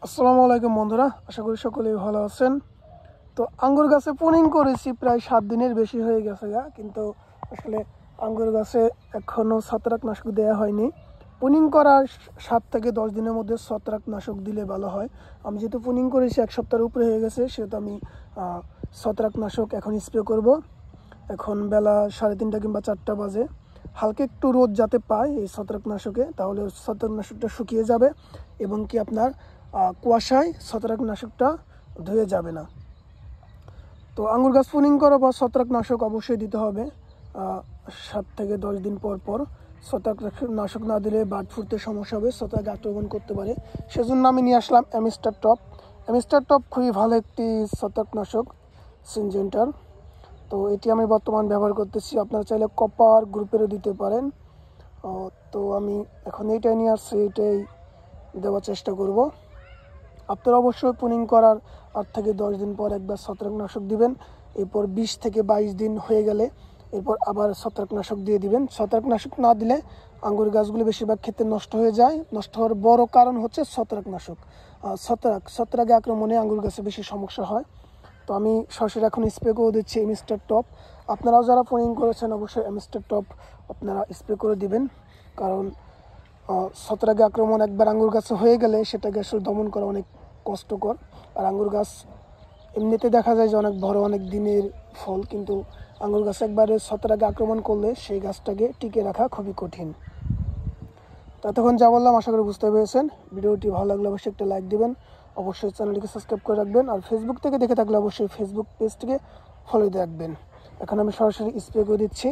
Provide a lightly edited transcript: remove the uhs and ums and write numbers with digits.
আসসালামু আলাইকুম বন্ধুরা, আশা করি সকলেই ভালো আছেন। তো আঙ্গুর গাছে পুনিং করেছি প্রায় 7 দিনের বেশি হয়ে গেছে কিন্তু আসলে আঙ্গুর গাছে এখনও ছত্রাকনাশক দেওয়া হয়নি। পুনিং করার 7 থেকে 10 দিনের মধ্যে ছত্রাকনাশক দিলে ভালো হয়। আমি যেহেতু পুনিং করেছি 1 সপ্তাহের উপরে হয়ে গেছে, সেহেতু আমি ছত্রাকনাশক এখন স্প্রে করব। এখন বেলা 3:30 কিংবা 4টা বাজে। হালকা একটু রোদ যাতে পায় এই ছত্রাকনাশকে, তাহলে ছত্রাকনাশকটা শুকিয়ে যাবে এবং কি আপনার কুয়াশায় ছত্রাকনাশকটা ধুয়ে যাবে না। তো আঙ্গুর গাছ পুনিং করা বা ছত্রাকনাশক অবশ্যই দিতে হবে 7 থেকে 10 দিন পর পর। ছত্রাকনাশক না দিলে বার্ড ফুটতে সমস্যা হবে, ছত্রাক আক্রমণ করতে পারে। সেজন্য আমি নিয়ে আসলাম অ্যামিস্টার টপ। অ্যামিস্টার টপ খুবই ভালো একটি ছত্রাকনাশক সিনজেন্টার। তো এটি আমি বর্তমান ব্যবহার করতেছি। আপনারা চাইলে কপার গ্রুপেরও দিতে পারেন। তো আমি এখন এইটাই নিয়ে আসছি, এইটাই দেওয়ার চেষ্টা করব। আপনারা অবশ্যই পুনিং করার 8 থেকে 10 দিন পর একবার ছত্রাকনাশক দিবেন। এরপর 20 থেকে 22 দিন হয়ে গেলে এরপর আবার ছত্রাকনাশক দিয়ে দিবেন। ছত্রাকনাশক না দিলে আঙ্গুর গাছগুলো বেশিরভাগ ক্ষেত্রে নষ্ট হয়ে যায়। নষ্ট হওয়ার বড় কারণ হচ্ছে ছত্রাকনাশক। ছত্রাকে আক্রমণে আঙ্গুর গাছে বেশি সমস্যা হয়। তো আমি সরাসরি এখন স্প্রে করে দিচ্ছি অ্যামিস্টার টপ। আপনারাও যারা পুনিং করেছেন অবশ্যই অ্যামিস্টার টপ আপনারা স্প্রে করে দিবেন, কারণ ছত্রাকে আক্রমণ একবার আঙ্গুর গাছে হয়ে গেলে সেটাকে আসলে দমন করা অনেক কষ্টকর। আর আঙ্গুর গাছ এমনিতে দেখা যায় যে অনেক বড়, অনেক দিনের ফল, কিন্তু আঙ্গুর গাছ একবারে ছত্রাকে আক্রমণ করলে সেই গাছটাকে টিকে রাখা খুবই কঠিন। ততক্ষণ যা বললাম আশা করি বুঝতে পেরেছেন। ভিডিওটি ভালো লাগলে অবশ্যই একটা লাইক দিবেন, অবশ্যই চ্যানেলটিকে সাবস্ক্রাইব করে রাখবেন, আর ফেসবুক থেকে দেখে থাকলে অবশ্যই ফেসবুক পেজটিকে ফলো দিয়ে রাখবেন। এখন আমি সরাসরি স্প্রে করে দিচ্ছি।